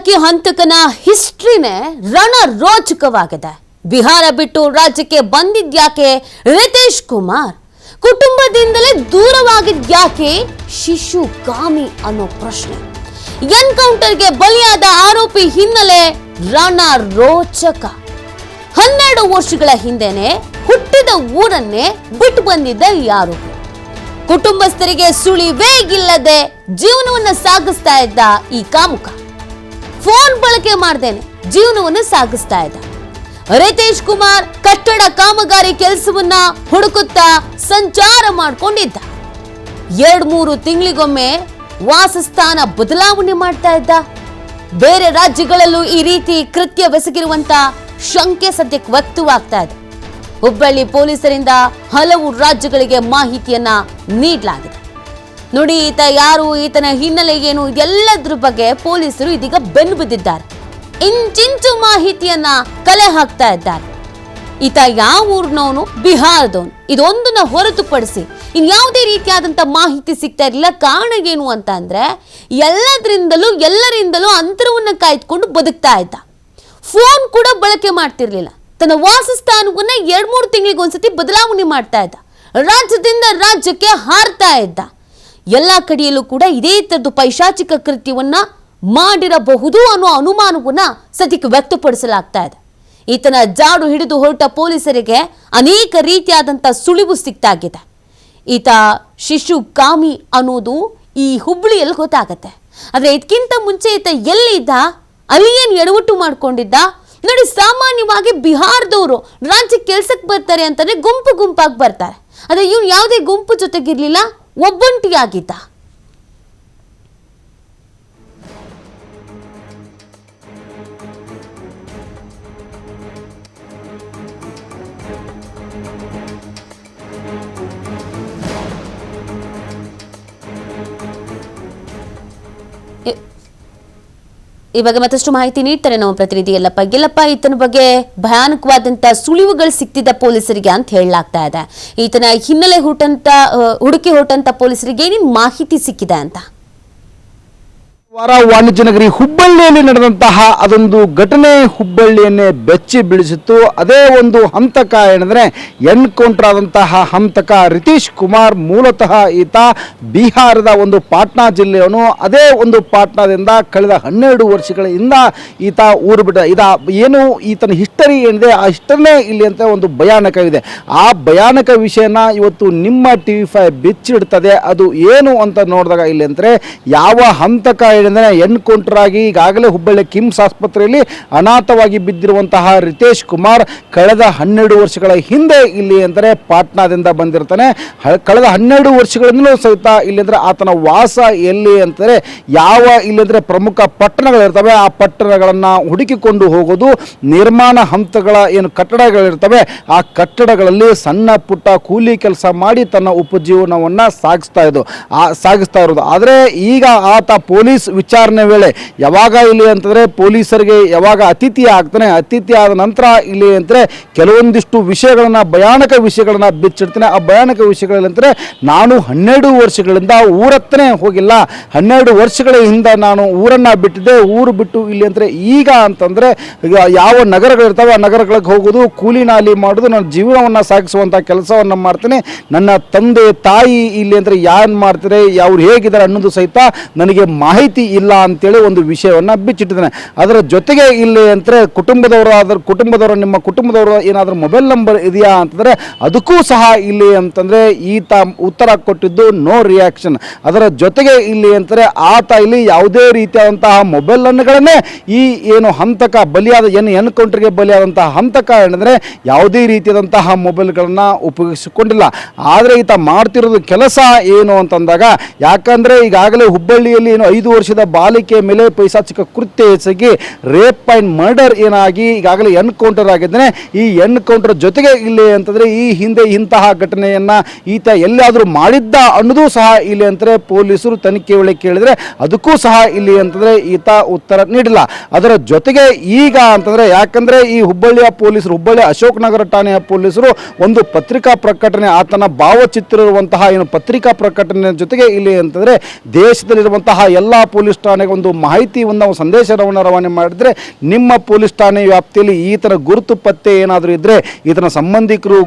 ಬೆಂಕಿ ಹಂತಕನ ಹಿಸ್ಟ್ರಿನೇ ರಣರೋಚಕವಾಗಿದೆ. ಬಿಹಾರ ಬಿಟ್ಟು ರಾಜ್ಯಕ್ಕೆ ಬಂದಿದ್ಯಾಕೆ ರಿತೇಶ್ ಕುಮಾರ್? ಕುಟುಂಬದಿಂದಲೇ ದೂರವಾಗಿದ್ಯಾಕೆ ಶಿಶು ಕಾಮಿ ಅನ್ನೋ ಪ್ರಶ್ನೆ. ಎನ್ಕೌಂಟರ್ಗೆ ಬಲಿಯಾದ ಆರೋಪಿ ಹಿನ್ನೆಲೆ ರಣರೋಚಕ. 12 ವರ್ಷಗಳ ಹಿಂದೆನೆ ಹುಟ್ಟಿದ ಊರನ್ನೇ ಬಿಟ್ಟು ಬಂದಿದ್ದ ಈ ಆರೋಪಿ ಕುಟುಂಬಸ್ಥರಿಗೆ ಸುಳಿವೇ ಇಲ್ಲದೆ ಜೀವನವನ್ನು ಸಾಗಿಸ್ತಾ ಇದ್ದ ಈ ಕಾಮುಕ ಫೋನ್ ಬಳಕೆ ಮಾಡ್ದೇನೆ ಜೀವನವನ್ನು ಸಾಗಿಸ್ತಾ ಇದ್ದ. ರಿತೇಶ್ ಕುಮಾರ್ ಕಟ್ಟಡ ಕಾಮಗಾರಿ ಕೆಲಸವನ್ನ ಹುಡುಕುತ್ತಾ ಸಂಚಾರ ಮಾಡಿಕೊಂಡಿದ್ದ. 2-3 ತಿಂಗಳಿಗೊಮ್ಮೆ ವಾಸಸ್ಥಾನ ಬದಲಾವಣೆ ಮಾಡ್ತಾ ಇದ್ದ. ಬೇರೆ ರಾಜ್ಯಗಳಲ್ಲೂ ಈ ರೀತಿ ಕೃತ್ಯವೆಸಗಿರುವಂತ ಶಂಕೆ ಸದ್ಯಕ್ಕೆ ವ್ಯಕ್ತವಾಗ್ತಾ ಇದೆ. ಹುಬ್ಬಳ್ಳಿ ಪೊಲೀಸರಿಂದ ಹಲವು ರಾಜ್ಯಗಳಿಗೆ ಮಾಹಿತಿಯನ್ನ ನೀಡಲಾಗಿದೆ. ನೋಡಿ, ಈತ ಯಾರು, ಈತನ ಹಿನ್ನೆಲೆ ಏನು, ಇದೆಲ್ಲದ್ರ ಬಗ್ಗೆ ಪೊಲೀಸರು ಇದೀಗ ಬೆನ್ನು ಬಿದ್ದಿದ್ದಾರೆ. ಇಂಚಿಂಚು ಮಾಹಿತಿಯನ್ನ ಕಲೆ ಹಾಕ್ತಾ ಇದ್ದಾರೆ. ಈತ ಯಾವ ಊರಿನವನು? ಬಿಹಾರದವನು. ಇದೊಂದನ್ನ ಹೊರತುಪಡಿಸಿ ಇನ್ಯಾವುದೇ ರೀತಿಯಾದಂಥ ಮಾಹಿತಿ ಸಿಗ್ತಾ ಇರಲಿಲ್ಲ. ಕಾರಣ ಏನು ಅಂತ ಅಂದ್ರೆ ಎಲ್ಲರಿಂದಲೂ ಅಂತರವನ್ನ ಕಾಯ್ದುಕೊಂಡು ಬದುಕ್ತಾ ಇದ್ದ. ಫೋನ್ ಕೂಡ ಬಳಕೆ ಮಾಡ್ತಿರ್ಲಿಲ್ಲ. ತನ್ನ ವಾಸಸ್ಥಾನವನ್ನ 2-3 ತಿಂಗಳಿಗೊಂದ್ಸತಿ ಬದಲಾವಣೆ ಮಾಡ್ತಾ ಇದ್ದ. ರಾಜ್ಯದಿಂದ ರಾಜ್ಯಕ್ಕೆ ಹಾರ್ತಾ ಇದ್ದ. ಎಲ್ಲ ಕಡೆಯಲ್ಲೂ ಕೂಡ ಇದೇ ತರದ್ದು ಪೈಶಾಚಿಕ ಕೃತ್ಯವನ್ನ ಮಾಡಿರಬಹುದು ಅನ್ನೋ ಅನುಮಾನವನ್ನ ಸದ್ಯಕ್ಕೆ ವ್ಯಕ್ತಪಡಿಸಲಾಗ್ತಾ ಇದೆ. ಈತನ ಜಾಡು ಹಿಡಿದು ಹೊರಟ ಪೊಲೀಸರಿಗೆ ಅನೇಕ ರೀತಿಯಾದಂಥ ಸುಳಿವು ಸಿಗ್ತಾಗಿದೆ. ಈತ ಶಿಶು ಕಾಮಿ ಅನ್ನೋದು ಈ ಹುಬ್ಬಳ್ಳಿಯಲ್ಲಿ ಗೊತ್ತಾಗತ್ತೆ. ಆದರೆ ಇದಕ್ಕಿಂತ ಮುಂಚೆ ಈತ ಎಲ್ಲಿದ್ದ, ಅಲ್ಲಿ ಏನು ಎಡವಟ್ಟು ಮಾಡ್ಕೊಂಡಿದ್ದ ನೋಡಿ. ಸಾಮಾನ್ಯವಾಗಿ ಬಿಹಾರದವರು ರಾಜ್ಯಕ್ಕೆ ಕೆಲ್ಸಕ್ಕೆ ಬರ್ತಾರೆ ಅಂತಂದ್ರೆ ಗುಂಪಾಗಿ ಬರ್ತಾರೆ. ಆದರೆ ಇವನು ಯಾವುದೇ ಗುಂಪು ಜೊತೆಗಿರ್ಲಿಲ್ಲ, ಒಬ್ಬಂಟಿಯಾಗಿದ್ದ. ಈ ಬಗ್ಗೆ ಮತ್ತಷ್ಟು ಮಾಹಿತಿ ನೀಡ್ತಾರೆ ನಮ್ಮ ಪ್ರತಿನಿಧಿ ಯಲ್ಲಪ್ಪ. ಈತನ ಬಗ್ಗೆ ಭಯಾನಕವಾದಂತ ಸುಳಿವುಗಳು ಸಿಕ್ತಿದ್ದ ಪೊಲೀಸರಿಗೆ ಅಂತ ಹೇಳಲಾಗ್ತಾ ಇದೆ. ಈತನ ಹಿನ್ನೆಲೆ ಹುಡುಕಿ ಹೊರಟಂತ ಪೊಲೀಸರಿಗೆ ಏನೇನು ಮಾಹಿತಿ ಸಿಕ್ಕಿದೆ ಅಂತ? ವಾಣಿಜ್ಯ ನಗರಿ ಹುಬ್ಬಳ್ಳಿಯಲ್ಲಿ ನಡೆದಂತಹ ಅದೊಂದು ಘಟನೆ ಹುಬ್ಬಳ್ಳಿಯನ್ನೇ ಬೆಚ್ಚಿ ಬೀಳಿಸಿತ್ತು. ಅದೇ ಒಂದು ಹಂತಕ ಏನಂದ್ರೆ ಎನ್ಕೌಂಟರ್ ಆದಂತಹ ಹಂತಕ ರಿತೇಶ್ ಕುಮಾರ್. ಮೂಲತಃ ಈತ ಬಿಹಾರದ ಒಂದು ಪಾಟ್ನಾ ಜಿಲ್ಲೆಯವನು. ಅದೇ ಒಂದು ಪಾಟ್ನಾದಿಂದ ಕಳೆದ 12 ವರ್ಷಗಳಿಂದ ಈತ ಊರು ಬಿಟ್ಟ. ಏನು ಈತನ ಹಿಸ್ಟರಿ ಏನಿದೆ ಆ ಹಿಸ್ಟರಿನೇ ಇಲ್ಲಿ ಅಂತ ಒಂದು ಭಯಾನಕವಿದೆ. ಆ ಭಯಾನಕ ವಿಷಯನ ಇವತ್ತು ನಿಮ್ಮ TV5 ಬಿಚ್ಚಿಡ್ತದೆ. ಅದು ಏನು ಅಂತ ನೋಡಿದಾಗ ಇಲ್ಲಿ ಅಂದರೆ ಯಾವ ಹಂತಕ ಎನ್ಕೌಂಟರ್ ಆಗಿ ಈಗಾಗಲೇ ಹುಬ್ಬಳ್ಳಿ ಕಿಮ್ಸ್ ಆಸ್ಪತ್ರೆಯಲ್ಲಿ ಅನಾಥವಾಗಿ ಬಿದ್ದಿರುವಂತಹ ರಿತೇಶ್ ಕುಮಾರ್ ಕಳೆದ 12 ವರ್ಷಗಳ ಹಿಂದೆ ಇಲ್ಲಿ ಅಂದರೆ ಪಾಟ್ನಾದಿಂದ ಬಂದಿರ್ತಾನೆ. ಕಳೆದ 12 ವರ್ಷಗಳಿಂದಲೂ ಸಹಿತ ಇಲ್ಲಿ ಅಂದರೆ ಆತನ ವಾಸ ಎಲ್ಲಿ ಅಂತಾರೆ ಯಾವ ಇಲ್ಲಿ ಅಂದರೆ ಪ್ರಮುಖ ಪಟ್ಟಣಗಳಿರ್ತವೆ ಆ ಪಟ್ಟಣಗಳನ್ನು ಹುಡುಕಿಕೊಂಡು ಹೋಗೋದು. ನಿರ್ಮಾಣ ಹಂತಗಳ ಏನು ಕಟ್ಟಡಗಳಿರ್ತವೆ ಆ ಕಟ್ಟಡಗಳಲ್ಲಿ ಸಣ್ಣ ಪುಟ್ಟ ಕೂಲಿ ಕೆಲಸ ಮಾಡಿ ತನ್ನ ಉಪಜೀವನವನ್ನು ಸಾಗಿಸ್ತಾ ಇರೋದು. ಆದರೆ ಈಗ ಆತ ಪೊಲೀಸ್ ವಿಚಾರಣೆ ವೇಳೆ ಯಾವಾಗ ಇಲ್ಲಿ ಅಂತಂದರೆ ಪೊಲೀಸರಿಗೆ ಯಾವಾಗ ಅತಿಥಿ ಆಗ್ತಾನೆ, ಅತಿಥಿ ಆದ ನಂತರ ಇಲ್ಲಿ ಅಂದರೆ ಕೆಲವೊಂದಿಷ್ಟು ವಿಷಯಗಳನ್ನು ಭಯಾನಕ ವಿಷಯಗಳನ್ನು ಬಿಚ್ಚಿಡ್ತಾನೆ. ಆ ಭಯಾನಕ ವಿಷಯಗಳಂದರೆ ನಾನು 12 ವರ್ಷಗಳಿಂದ ಊರತ್ತನೇ ಹೋಗಿಲ್ಲ, 12 ವರ್ಷಗಳ ಹಿಂದೆ ನಾನು ಊರನ್ನು ಬಿಟ್ಟಿದ್ದೆ. ಊರು ಬಿಟ್ಟು ಇಲ್ಲಿ ಅಂದರೆ ಈಗ ಅಂತಂದರೆ ಯಾವ ನಗರಗಳಿರ್ತವೆ ಆ ನಗರಗಳಿಗೆ ಹೋಗೋದು, ಕೂಲಿ ನಾಲಿ ಮಾಡೋದು, ನನ್ನ ಜೀವನವನ್ನು ಸಾಗಿಸುವಂಥ ಕೆಲಸವನ್ನು ಮಾಡ್ತೇನೆ. ನನ್ನ ತಂದೆ ತಾಯಿ ಇಲ್ಲಿ ಅಂದರೆ ಏನು ಮಾಡ್ತಾರೆ, ಅವ್ರು ಹೇಗಿದ್ದಾರೆ ಅನ್ನೋದು ಸಹಿತ ನನಗೆ ಮಾಹಿತಿ ಇಲ್ಲ ಅಂತೇಳಿ ಒಂದು ವಿಷಯವನ್ನು ಬಿಚ್ಚಿಟ್ಟಿದ್ದಾನೆ. ಅದರ ಜೊತೆಗೆ ಇಲ್ಲಿ ಅಂದರೆ ಕುಟುಂಬದವರು ನಿಮ್ಮ ಕುಟುಂಬದವರು ಏನಾದರೂ ಮೊಬೈಲ್ ನಂಬರ್ ಇದೆಯಾ ಅಂತಂದರೆ ಅದಕ್ಕೂ ಸಹ ಇಲ್ಲಿ ಅಂತಂದರೆ ಈತ ಉತ್ತರ ಕೊಟ್ಟಿದ್ದು ನೋ ರಿಯಾಕ್ಷನ್. ಅದರ ಜೊತೆಗೆ ಇಲ್ಲಿ ಅಂತಾರೆ ಆತ ಇಲ್ಲಿ ಯಾವುದೇ ರೀತಿಯಾದಂತಹ ಮೊಬೈಲ್ಗಳನ್ನೇ ಈ ಏನು ಹಂತಕ ಬಲಿಯಾದ ಎನ್ಕೌಂಟರ್ಗೆ ಬಲಿಯಾದಂತಹ ಹಂತಕ ಏನಂದರೆ ಯಾವುದೇ ರೀತಿಯಾದಂತಹ ಮೊಬೈಲ್ಗಳನ್ನು ಉಪಯೋಗಿಸಿಕೊಂಡಿಲ್ಲ. ಆದರೆ ಈತ ಮಾಡ್ತಿರೋದು ಕೆಲಸ ಏನು ಅಂತಂದಾಗ, ಯಾಕಂದರೆ ಈಗಾಗಲೇ ಹುಬ್ಬಳ್ಳಿಯಲ್ಲಿ ಏನು 5 ವರ್ಷದ ಬಾಲಿಕೆ ಮೇಲೆ ಪೈಶಾಚಿಕ ಕೃತ್ಯ ಎಸಗಿ ರೇಪ್ ಆ್ಯಂಡ್ ಮರ್ಡರ್ ಏನಾಗಿ ಈಗಾಗಲೇ ಎನ್ಕೌಂಟರ್ ಆಗಿದ್ದಾನೆ. ಈ ಎನ್ಕೌಂಟರ್ ಜೊತೆಗೆ ಇಲ್ಲಿ ಅಂತಂದರೆ ಈ ಹಿಂದೆ ಇಂತಹ ಘಟನೆಯನ್ನು ಈತ ಎಲ್ಲಾದರೂ ಮಾಡಿದ್ದ ಅನ್ನೋದು ಸಹ ಇಲ್ಲಿ ಅಂತಾರೆ ಪೊಲೀಸರು ತನಿಖೆ ವೇಳೆ ಕೇಳಿದರೆ ಅದಕ್ಕೂ ಸಹ ಇಲ್ಲಿ ಅಂತಂದರೆ ಈತ ಉತ್ತರ ನೀಡಿಲ್ಲ. ಅದರ ಜೊತೆಗೆ ಈಗ ಅಂತಂದರೆ ಯಾಕಂದರೆ ಈ ಹುಬ್ಬಳ್ಳಿಯ ಪೊಲೀಸರು, ಹುಬ್ಬಳ್ಳಿ ಅಶೋಕ್ ನಗರ ಠಾಣೆಯ ಪೊಲೀಸರು ಒಂದು ಪತ್ರಿಕಾ ಪ್ರಕಟಣೆ, ಆತನ ಭಾವಚಿತ್ರ ಇರುವಂತಹ ಏನು ಪತ್ರಿಕಾ ಪ್ರಕಟಣೆ ಜೊತೆಗೆ ಇಲ್ಲಿ ಅಂತಂದರೆ ದೇಶದಲ್ಲಿರುವಂತಹ ಎಲ್ಲ ಪೊಲೀಸ್ ಠಾಣೆಗೆ ಒಂದು ಮಾಹಿತಿಯನ್ನು ಸಂದೇಶವನ್ನು ರವಾನೆ ಮಾಡಿದರೆ ನಿಮ್ಮ ಪೊಲೀಸ್ ಠಾಣೆ ವ್ಯಾಪ್ತಿಯಲ್ಲಿ ಈತನ ಗುರುತು ಪತ್ತೆ ಏನಾದರೂ ಇದ್ದರೆ, ಈತನ ಸಂಬಂಧಿಕರು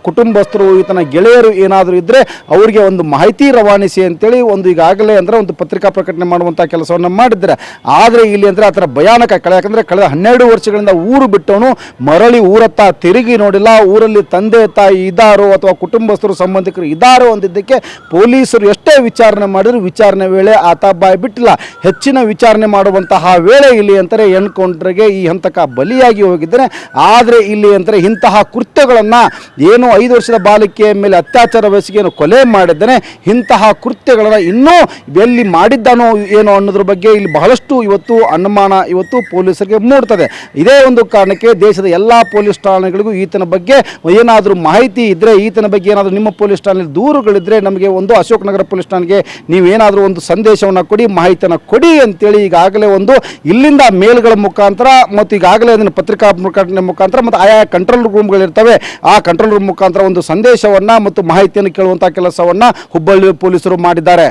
ಕುಟುಂಬಸ್ಥರು ಈತನ ಗೆಳೆಯರು ಏನಾದರೂ ಇದ್ದರೆ ಅವರಿಗೆ ಒಂದು ಮಾಹಿತಿ ರವಾನಿಸಿ ಅಂತೇಳಿ ಒಂದು ಈಗಾಗಲೇ ಅಂದರೆ ಒಂದು ಪತ್ರಿಕಾ ಪ್ರಕಟಣೆ ಮಾಡುವಂಥ ಕೆಲಸವನ್ನು ಮಾಡಿದ್ದಾರೆ. ಆದರೆ ಇಲ್ಲಿ ಅಂದರೆ ಆ ಥರ ಭಯಾನಕ ಯಾಕಂದರೆ ಕಳೆದ 12 ವರ್ಷಗಳಿಂದ ಊರು ಬಿಟ್ಟವನು ಮರಳಿ ಊರತ್ತ ತಿರುಗಿ ನೋಡಿಲ್ಲ. ಊರಲ್ಲಿ ತಂದೆ ತಾಯಿ ಇದ್ದಾರೋ ಅಥವಾ ಕುಟುಂಬಸ್ಥರು ಸಂಬಂಧಿಕರು ಇದ್ದಾರೋ ಅಂದಿದ್ದಕ್ಕೆ ಪೊಲೀಸರು ಎಷ್ಟೇ ವಿಚಾರಣೆ ಮಾಡಿದ್ರು ವಿಚಾರಣೆ ವೇಳೆ ಆತ ಬಾಯಿ ಬಿಟ್ಟಿಲ್ಲ. ಹೆಚ್ಚಿನ ವಿಚಾರಣೆ ಮಾಡುವಂತಹ ವೇಳೆ ಇಲ್ಲಿ ಅಂತಾರೆ ಎನ್ಕೌಂಟರ್ಗೆ ಈ ಹಂತಕ ಬಲಿಯಾಗಿ ಹೋಗಿದ್ದಾರೆ. ಆದರೆ ಇಲ್ಲಿ ಅಂತಾರೆ ಇಂತಹ ಕೃತ್ಯಗಳನ್ನು ಏನು 5 ವರ್ಷದ ಬಾಲಿಕೆಯ ಮೇಲೆ ಅತ್ಯಾಚಾರ ಬೆಸಗಿಯನ್ನು ಕೊಲೆ ಮಾಡಿದ್ದಾನೆ, ಇಂತಹ ಕೃತ್ಯಗಳನ್ನು ಇನ್ನೂ ಎಲ್ಲಿ ಮಾಡಿದ್ದಾನೋ ಏನೋ ಅನ್ನೋದ್ರ ಬಗ್ಗೆ ಇಲ್ಲಿ ಬಹಳಷ್ಟು ಇವತ್ತು ಅನುಮಾನ ಇವತ್ತು ಪೊಲೀಸರಿಗೆ ಮೂಡ್ತದೆ. ಇದೇ ಒಂದು ಕಾರಣಕ್ಕೆ ದೇಶದ ಎಲ್ಲ ಪೊಲೀಸ್ ಠಾಣೆಗಳಿಗೂ ಈತನ ಬಗ್ಗೆ ಏನಾದರೂ ಮಾಹಿತಿ ಇದ್ದರೆ, ಈತನ ಬಗ್ಗೆ ಏನಾದರೂ ನಿಮ್ಮ ಪೊಲೀಸ್ ಠಾಣೆಯಲ್ಲಿ ದೂರುಗಳಿದ್ದರೆ ನಮಗೆ ಒಂದು ಅಶೋಕ್ ನಗರ ಪೊಲೀಸ್ ಠಾಣೆಗೆ ನೀವೇನಾದರೂ ಒಂದು ಸಂದೇಶವನ್ನು ಕೊಡಿ, ಮಾಹಿತಿಯನ್ನು ಕೊಡಿ ಅಂತೇಳಿ ಈಗಾಗಲೇ ಒಂದು ಇಲ್ಲಿಂದ ಮೇಲ್ಗಳ ಮುಖಾಂತರ ಮತ್ತು ಈಗಾಗಲೇ ಅದನ್ನು ಪತ್ರಿಕಾ ಪ್ರಕಟಣೆ ಮುಖಾಂತರ ಮತ್ತು ಆಯಾ ಕಂಟ್ರೋಲ್ ರೂಮ್ಗಳಿರ್ತವೆ, ಆ ಕಂಟ್ರೋಲ್ ರೂಮ್ ಮುಖಾಂತರ ಒಂದು ಸಂದೇಶವನ್ನು ಮತ್ತು ಮಾಹಿತಿಯನ್ನು ಕೇಳುವಂಥ ಕೆಲಸವನ್ನು ಹುಬ್ಬಳ್ಳಿ ಪೊಲೀಸರು ಮಾಡಿದ್ದಾರೆ.